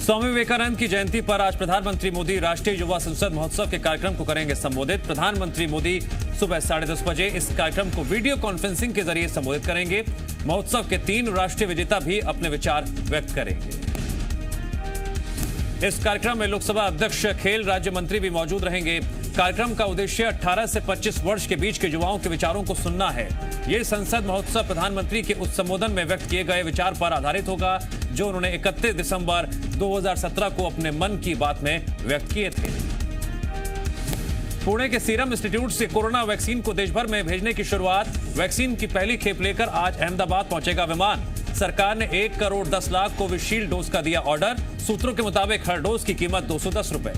स्वामी विवेकानंद की जयंती पर आज प्रधानमंत्री मोदी राष्ट्रीय युवा संसद महोत्सव के कार्यक्रम को करेंगे संबोधित। प्रधानमंत्री मोदी सुबह 10:30 बजे इस कार्यक्रम को वीडियो कॉन्फ्रेंसिंग के जरिए संबोधित करेंगे। महोत्सव के 3 राष्ट्रीय विजेता भी अपने विचार व्यक्त करेंगे। इस कार्यक्रम में लोकसभा अध्यक्ष खेल राज्य मंत्री भी मौजूद रहेंगे। कार्यक्रम का उद्देश्य 18 से 25 वर्ष के बीच के युवाओं के विचारों को सुनना है। ये संसद महोत्सव प्रधानमंत्री के उस संबोधन में व्यक्त किए गए विचार पर आधारित होगा जो उन्होंने 31 दिसंबर 2017 को अपने मन की बात में व्यक्त किए थे। पुणे के सीरम इंस्टीट्यूट से कोरोना वैक्सीन को देश भर में भेजने की शुरुआत। वैक्सीन की पहली खेप लेकर आज अहमदाबाद पहुंचेगा विमान। सरकार ने 1 करोड़ 10 लाख कोविशील्ड डोज का दिया ऑर्डर। सूत्रों के मुताबिक हर डोज की कीमत 210 रुपए।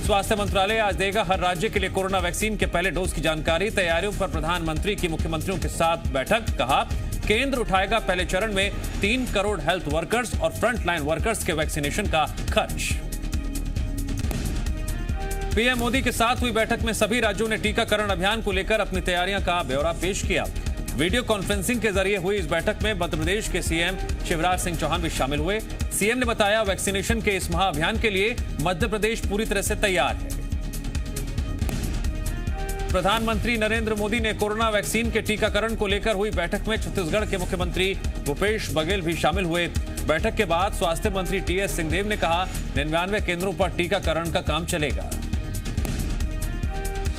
स्वास्थ्य मंत्रालय आज देगा हर राज्य के लिए कोरोना वैक्सीन के पहले डोज की जानकारी। तैयारियों पर प्रधानमंत्री की मुख्यमंत्रियों के साथ बैठक। कहा, केंद्र उठाएगा पहले चरण में 3 करोड़ हेल्थ वर्कर्स और फ्रंट लाइन वर्कर्स के वैक्सीनेशन का खर्च। पीएम मोदी के साथ हुई बैठक में सभी राज्यों ने टीकाकरण अभियान को लेकर अपनी तैयारियों का ब्यौरा पेश किया। वीडियो कॉन्फ्रेंसिंग के जरिए हुई इस बैठक में मध्य प्रदेश के सीएम शिवराज सिंह चौहान भी शामिल हुए। सीएम ने बताया, वैक्सीनेशन के इस महाअभियान के लिए मध्य प्रदेश पूरी तरह से तैयार है। प्रधानमंत्री नरेंद्र मोदी ने कोरोना वैक्सीन के टीकाकरण को लेकर हुई बैठक में छत्तीसगढ़ के मुख्यमंत्री भूपेश बघेल भी शामिल हुए। बैठक के बाद स्वास्थ्य मंत्री टीएस सिंहदेव ने कहा, 99 केंद्रों पर टीकाकरण का काम चलेगा।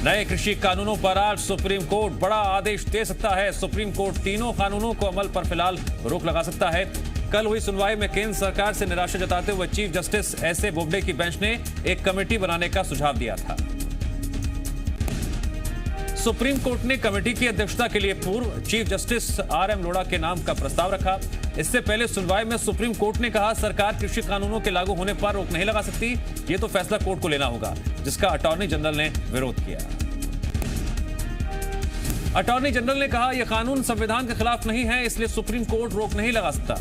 नए कृषि कानूनों पर आज सुप्रीम कोर्ट बड़ा आदेश दे सकता है। सुप्रीम कोर्ट तीनों कानूनों को अमल पर फिलहाल रोक लगा सकता है। कल हुई सुनवाई में केंद्र सरकार से निराशा जताते हुए चीफ जस्टिस एसए बोबडे की बेंच ने एक कमेटी बनाने का सुझाव दिया था। सुप्रीम कोर्ट ने कमेटी की अध्यक्षता के लिए पूर्व चीफ जस्टिस आरएम लोढ़ा के नाम का प्रस्ताव रखा। इससे पहले सुनवाई में सुप्रीम कोर्ट ने कहा, सरकार कृषि कानूनों के लागू होने पर रोक नहीं लगा सकती। ये तो फैसला कोर्ट को लेना होगा, जिसका अटॉर्नी जनरल ने विरोध किया। अटॉर्नी जनरल ने कहा, यह कानून संविधान के खिलाफ नहीं है, इसलिए सुप्रीम कोर्ट रोक नहीं लगा सकता।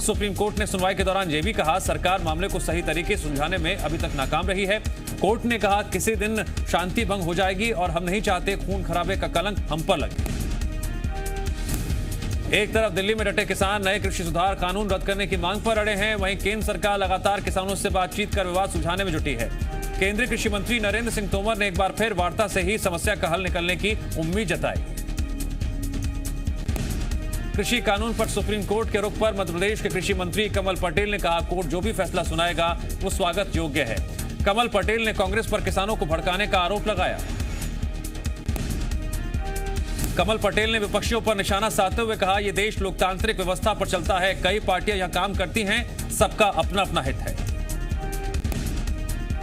सुप्रीम कोर्ट ने सुनवाई के दौरान यह भी कहा, सरकार मामले को सही तरीके से सुलझाने में अभी तक नाकाम रही है। कोर्ट ने कहा, किसी दिन शांति भंग हो जाएगी और हम नहीं चाहते खून खराबे का कलंक हम पर लगे। एक तरफ दिल्ली में डटे किसान नए कृषि सुधार कानून रद्द करने की मांग पर अड़े हैं, वहीं केंद्र सरकार लगातार किसानों से बातचीत कर विवाद सुलझाने में जुटी है। केंद्रीय कृषि मंत्री नरेंद्र सिंह तोमर ने एक बार फिर वार्ता से ही समस्या का हल निकलने की उम्मीद जताई। कृषि कानून पर सुप्रीम कोर्ट के रुख पर मध्य प्रदेश के कृषि मंत्री कमल पटेल ने कहा, कोर्ट जो भी फैसला सुनाएगा वो स्वागत योग्य है। कमल पटेल ने कांग्रेस पर किसानों को भड़काने का आरोप लगाया। कमल पटेल ने विपक्षियों पर निशाना साधते हुए कहा, यह देश लोकतांत्रिक व्यवस्था पर चलता है, कई पार्टियां यहां काम करती हैं, सबका अपना अपना हित है।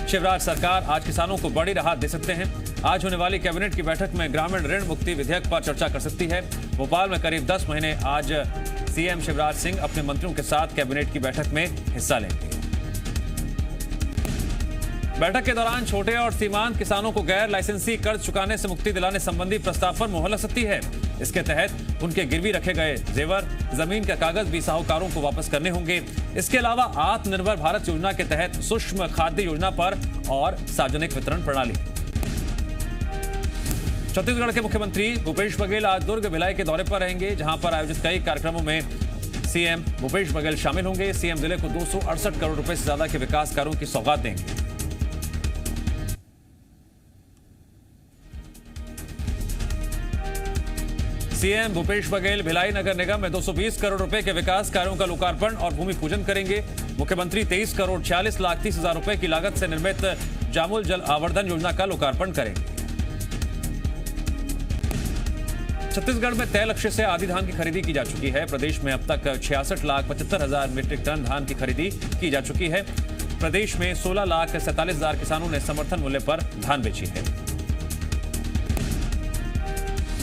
शिवराज सरकार आज किसानों को बड़ी राहत दे सकते हैं। आज होने वाली कैबिनेट की बैठक में ग्रामीण ऋण मुक्ति विधेयक पर चर्चा कर सकती है। भोपाल में करीब 10 महीने आज सीएम शिवराज सिंह अपने मंत्रियों के साथ कैबिनेट की बैठक में हिस्सा लेंगे। बैठक के दौरान छोटे और सीमांत किसानों को गैर लाइसेंसी कर्ज चुकाने से मुक्ति दिलाने संबंधी प्रस्ताव पर मुहर लग सकती है। इसके तहत उनके गिरवी रखे गए जेवर, जमीन का कागज भी साहूकारों को वापस करने होंगे। इसके अलावा आत्मनिर्भर भारत योजना के तहत सूक्ष्म खाद्य योजना पर और सार्वजनिक वितरण प्रणाली। छत्तीसगढ़ के मुख्यमंत्री भूपेश बघेल आज दुर्ग भिलाई के दौरे पर रहेंगे, जहां पर आयोजित कई कार्यक्रमों में सीएम भूपेश बघेल शामिल होंगे। सीएम जिले को 268 करोड़ रुपए से ज्यादा के विकास कार्यों की सौगात देंगे। सीएम भूपेश बघेल भिलाई नगर निगम में 220 करोड़ रुपए के विकास कार्यों का लोकार्पण और भूमि पूजन करेंगे। मुख्यमंत्री 23 करोड़ 46 लाख 30 हजार रुपए की लागत से निर्मित जामुल जल आवर्धन योजना का लोकार्पण करेंगे। छत्तीसगढ़ में तय लक्ष्य से आधी धान की खरीदी की जा चुकी है। प्रदेश में अब तक 66,75,000 मीट्रिक टन धान की खरीदी की जा चुकी है। प्रदेश में 16,47,000 किसानों ने समर्थन मूल्य पर धान बेची है।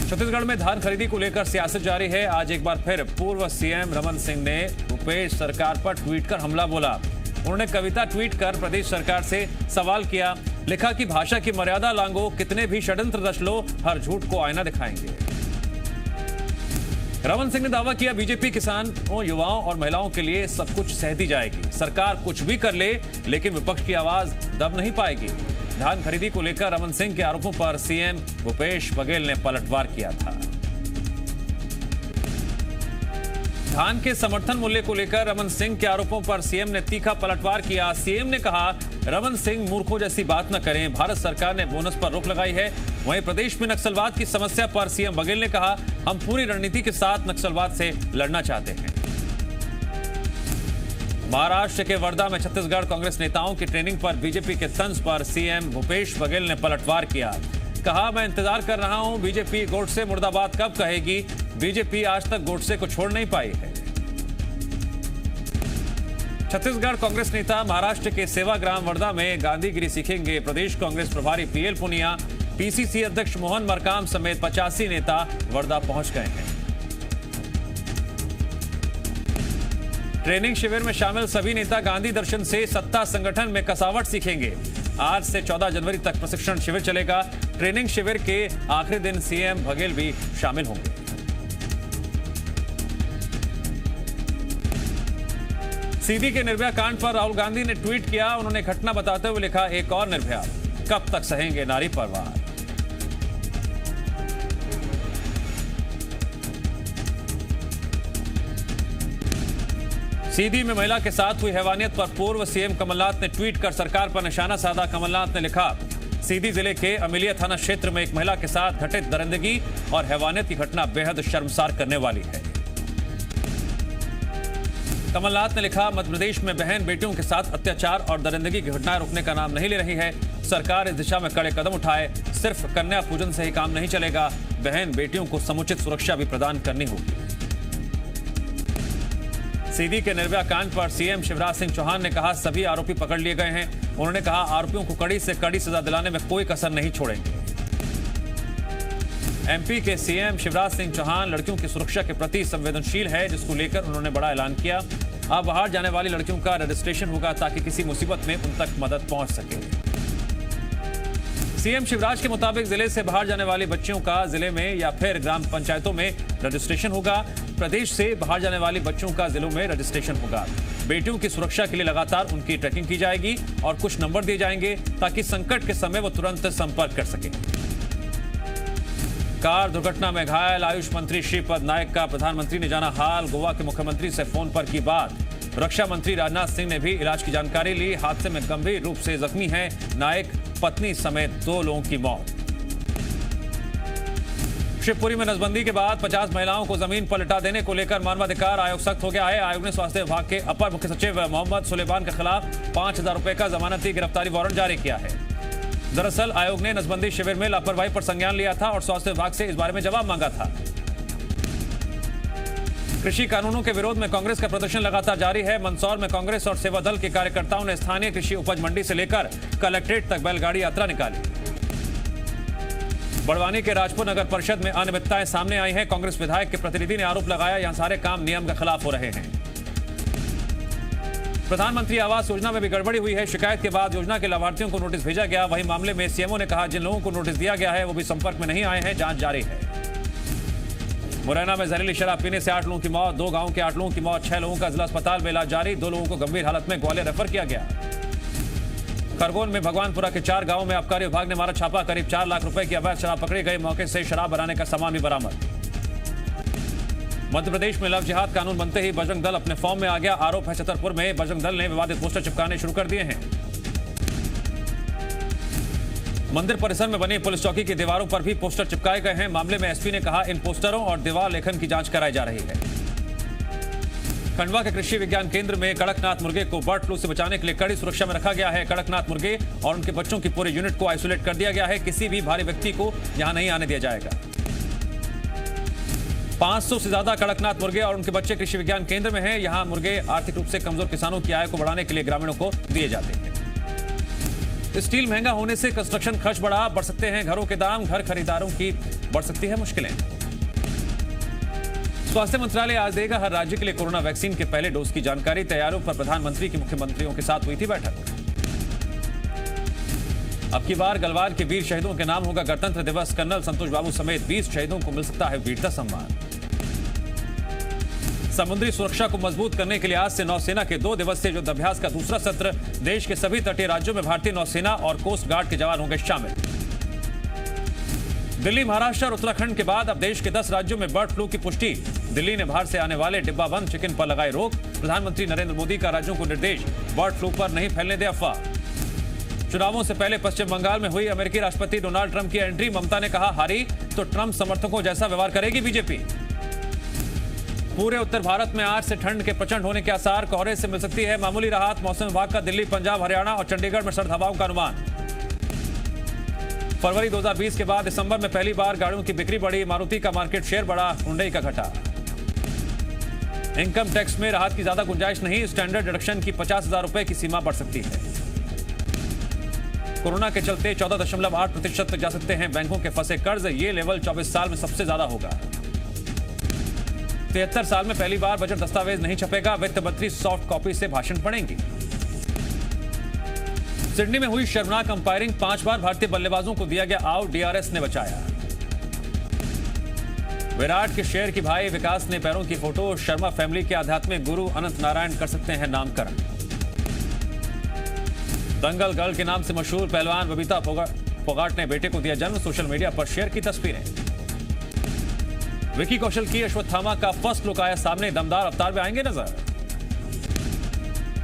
छत्तीसगढ़ में धान खरीदी को लेकर सियासत जारी है। आज एक बार फिर पूर्व सीएम रमन सिंह ने भूपेश सरकार पर ट्वीट कर हमला बोला। उन्होंने कविता ट्वीट कर प्रदेश सरकार से सवाल किया। लिखा कि भाषा की मर्यादा लांघो, कितने भी षड्यंत्र रच लो, हर झूठ को आईना दिखाएंगे। रमन सिंह ने दावा किया, बीजेपी किसानों, युवाओं और महिलाओं के लिए सब कुछ सहती जाएगी। सरकार कुछ भी कर ले, लेकिन विपक्ष की आवाज दब नहीं पाएगी। धान खरीदी को लेकर रमन सिंह के आरोपों पर सीएम भूपेश बघेल ने पलटवार किया था। धान के समर्थन मूल्य को लेकर रमन सिंह के आरोपों पर सीएम ने तीखा पलटवार किया। सीएम ने कहा, रमन सिंह मूर्खों जैसी बात न करें, भारत सरकार ने बोनस पर रोक लगाई है। वहीं प्रदेश में नक्सलवाद की समस्या पर सीएम बघेल ने कहा, हम पूरी रणनीति के साथ नक्सलवाद से लड़ना चाहते हैं। महाराष्ट्र के वर्धा में छत्तीसगढ़ कांग्रेस नेताओं की ट्रेनिंग पर बीजेपी के तंज पर सीएम भूपेश बघेल ने पलटवार किया। कहा, मैं इंतजार कर रहा हूं, बीजेपी गोडसे मुर्दाबाद कब कहेगी। बीजेपी आज तक गोडसे को छोड़ नहीं पाई है। छत्तीसगढ़ कांग्रेस नेता महाराष्ट्र के सेवाग्राम वर्धा में गांधीगिरी सीखेंगे। प्रदेश कांग्रेस प्रभारी पीएल पुनिया, पीसीसी अध्यक्ष मोहन मरकाम समेत 85 नेता वर्धा पहुंच गए हैं। ट्रेनिंग शिविर में शामिल सभी नेता गांधी दर्शन से सत्ता संगठन में कसावट सीखेंगे। आज से 14 जनवरी तक प्रशिक्षण शिविर चलेगा। ट्रेनिंग शिविर के आखिरी दिन सीएम बघेल भी शामिल होंगे। सीधी के निर्भया कांड पर राहुल गांधी ने ट्वीट किया। उन्होंने घटना बताते हुए लिखा, एक और निर्भया, कब तक सहेंगे नारी परिवार। सीधी में महिला के साथ हुई हैवानियत पर पूर्व सीएम कमलनाथ ने ट्वीट कर सरकार पर निशाना साधा। कमलनाथ ने लिखा, सीधी जिले के अमिलिया थाना क्षेत्र में एक महिला के साथ घटित दरिंदगी और हैवानियत की घटना बेहद शर्मसार करने वाली है। कमलनाथ ने लिखा, मध्य प्रदेश में बहन बेटियों के साथ अत्याचार और दरिंदगी की घटनाएं रुकने का नाम नहीं ले रही है। सरकार इस दिशा में कड़े कदम उठाए। सिर्फ कन्या पूजन से ही काम नहीं चलेगा, बहन बेटियों को समुचित सुरक्षा भी प्रदान करनी होगी। सीधी के निर्भया कांड पर सीएम शिवराज सिंह चौहान ने कहा, सभी आरोपी पकड़ लिए गए हैं। उन्होंने कहा, आरोपियों को कड़ी से कड़ी सजा दिलाने में कोई कसर नहीं छोड़ेंगे। एमपी के सीएम शिवराज सिंह चौहान लड़कियों की सुरक्षा के प्रति संवेदनशील है, जिसको लेकर उन्होंने बड़ा ऐलान किया। अब बाहर जाने वाली लड़कियों का रजिस्ट्रेशन होगा ताकि किसी मुसीबत में उन तक मदद पहुंच सके। सीएम शिवराज के मुताबिक जिले से बाहर जाने वाली बच्चियों का जिले में या फिर ग्राम पंचायतों में रजिस्ट्रेशन होगा। प्रदेश से बाहर जाने वाली बच्चों का जिलों में रजिस्ट्रेशन होगा। बेटियों की सुरक्षा के लिए लगातार उनकी ट्रैकिंग की जाएगी और कुछ नंबर दिए जाएंगे ताकि संकट के समय वो तुरंत संपर्क कर सके। कार दुर्घटना में घायल आयुष मंत्री श्रीपद नायक का प्रधानमंत्री ने जाना हाल। गोवा के मुख्यमंत्री से फोन पर की बात। रक्षा मंत्री राजनाथ सिंह ने भी इलाज की जानकारी ली। हादसे में गंभीर रूप से जख्मी हैं नायक, पत्नी समेत 2 लोगों की मौत। शिवपुरी में नसबंदी के बाद 50 महिलाओं को जमीन पर लिटा देने को लेकर मानवाधिकार आयोग सख्त हो गया है। आयोग ने स्वास्थ्य विभाग के अपर मुख्य सचिव मोहम्मद सुलेमान के खिलाफ 5,000 रुपए का जमानती गिरफ्तारी वारंट जारी किया है। दरअसल आयोग ने नसबंदी शिविर में लापरवाही पर संज्ञान लिया था और स्वास्थ्य विभाग से इस बारे में जवाब मांगा था। कृषि कानूनों के विरोध में कांग्रेस का प्रदर्शन लगातार जारी है। मंदसौर में कांग्रेस और सेवा दल के कार्यकर्ताओं ने स्थानीय कृषि उपज मंडी से लेकर कलेक्ट्रेट तक बैलगाड़ी यात्रा निकाली। बड़वानी के राजपुर नगर परिषद में अनियमितताएं सामने आई हैं। कांग्रेस विधायक के प्रतिनिधि ने आरोप लगाया, यहां सारे काम नियम के खिलाफ हो रहे हैं। प्रधानमंत्री आवास योजना में भी गड़बड़ी हुई है। शिकायत के बाद योजना के लाभार्थियों को नोटिस भेजा गया। वहीं मामले में सीएमओ ने कहा, जिन लोगों को नोटिस दिया गया है वो भी संपर्क में नहीं आए हैं, जांच जारी है। मुरैना में जहरीली शराब पीने से 8 लोगों की मौत, 2 गांवों के 8 लोगों की मौत, 6 लोगों का जिला अस्पताल में इलाज जारी, 2 लोगों को गंभीर हालत में ग्वालियर रेफर किया गया। खरगोन में भगवानपुरा के 4 गांवों में आबकारी विभाग ने मारा छापा। करीब 4 लाख रुपए की अवैध शराब पकड़ी गई। मौके से शराब बनाने का सामान भी बरामद। मध्य प्रदेश में लव जिहाद कानून बनते ही बजरंग दल अपने फॉर्म में आ गया। आरोप है छतरपुर में बजरंग दल ने विवादित पोस्टर चिपकाने शुरू कर दिए हैं। मंदिर परिसर में बनी पुलिस चौकी की दीवारों पर भी पोस्टर चिपकाए गए हैं। मामले में एसपी ने कहा, इन पोस्टरों और दीवार लेखन की जांच कराई जा रही है। खंडवा के कृषि विज्ञान केंद्र में कड़कनाथ मुर्गे को बर्ड फ्लू से बचाने के लिए कड़ी सुरक्षा में रखा गया है। कड़कनाथ मुर्गे और उनके बच्चों की पूरे यूनिट को आइसोलेट कर दिया गया है। किसी भी भारी व्यक्ति को यहां नहीं आने दिया जाएगा। 500 से ज्यादा कड़कनाथ मुर्गे और उनके बच्चे कृषि विज्ञान केंद्र में हैं। यहां मुर्गे आर्थिक रूप से कमजोर किसानों की आय को बढ़ाने के लिए ग्रामीणों को दिए जाते हैं। स्टील महंगा होने से कंस्ट्रक्शन खर्च बढ़ सकते हैं घरों के दाम, घर खरीदारों की बढ़ सकती है मुश्किलें। स्वास्थ्य मंत्रालय आज देगा हर राज्य के लिए कोरोना वैक्सीन के पहले डोज की जानकारी। तैयारियों पर प्रधानमंत्री की मुख्यमंत्रियों के साथ हुई थी बैठक। अब की बार गलवान के वीर शहीदों के नाम होगा गणतंत्र दिवस। कर्नल संतोष बाबू समेत 20 शहीदों को मिल सकता है वीरता सम्मान। समुद्री सुरक्षा को मजबूत करने के लिए आज से नौसेना के 2 दिवसीय युद्धाभ्यास का दूसरा सत्र। देश के सभी तटीय राज्यों में भारतीय नौसेना और कोस्ट गार्ड के जवान होंगे शामिल। दिल्ली, महाराष्ट्र और उत्तराखंड के बाद अब देश के 10 राज्यों में बर्ड फ्लू की पुष्टि। दिल्ली ने बाहर से आने वाले डिब्बाबंद चिकन पर लगाई रोक। प्रधानमंत्री नरेंद्र मोदी का राज्यों को निर्देश, बर्ड फ्लू पर नहीं फैलने दे अफवाह। चुनावों से पहले पश्चिम बंगाल में हुई अमेरिकी राष्ट्रपति डोनाल्ड ट्रंप की एंट्री। ममता ने कहा, हारी तो ट्रंप समर्थकों जैसा व्यवहार करेगी बीजेपी। पूरे उत्तर भारत में आज से ठंड के प्रचंड होने के आसार, कोहरे से मिल सकती है मामूली राहत। मौसम विभाग का दिल्ली, पंजाब, हरियाणा और चंडीगढ़ में सर्द हवाओं का अनुमान। फरवरी 2020 के बाद दिसंबर में पहली बार गाड़ियों की बिक्री बढ़ी। मारुति का मार्केट शेयर बढ़ा, हुंडई का घटा। इनकम टैक्स में राहत की ज्यादा गुंजाइश नहीं। स्टैंडर्ड डिडक्शन की 50,000 रुपए की सीमा बढ़ सकती है। कोरोना के चलते 14.8% तक जा सकते हैं बैंकों के फंसे कर्ज। ये लेवल 24 साल में सबसे ज्यादा होगा। 73 साल में पहली बार बजट दस्तावेज नहीं छपेगा। वित्त मंत्री सॉफ्ट कॉपी से भाषण पढ़ेंगी। सिडनी में हुई शर्मनाक अंपायरिंग, 5 बार भारतीय बल्लेबाजों को दिया गया आउट, डीआरएस ने बचाया। विराट के शेर की भाई विकास ने पैरों की फोटो। शर्मा फैमिली के आध्यात्मिक गुरु अनंत नारायण कर सकते हैं नामकरण। दंगल गर्ल के नाम से मशहूर पहलवान बबीता फोगाट ने बेटे को दिया जन्म। सोशल मीडिया पर शेयर की तस्वीरें। विकी कौशल की अश्वत्थामा का फर्स्ट लुक आया सामने। दमदार अवतार में आएंगे नजर।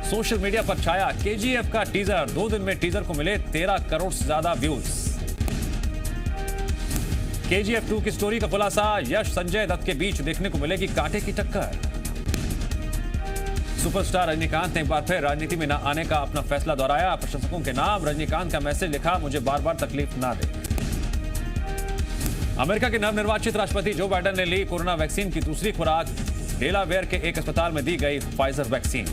सोशल मीडिया पर छाया केजीएफ का टीजर। 2 दिन में टीजर को मिले 13 करोड़ से ज्यादा व्यूज। केजीएफ 2 की स्टोरी का खुलासा। यश संजय दत्त के बीच देखने को मिलेगी कांटे की टक्कर। सुपरस्टार रजनीकांत ने एक बार फिर राजनीति में न आने का अपना फैसला दोहराया। प्रशंसकों के नाम रजनीकांत का मैसेज लिखा, मुझे बार बार तकलीफ ना दे। अमेरिका के नवनिर्वाचित राष्ट्रपति जो बाइडेन ने ली कोरोना वैक्सीन की दूसरी खुराक। डेलावेयर के एक अस्पताल में दी गई फाइजर वैक्सीन।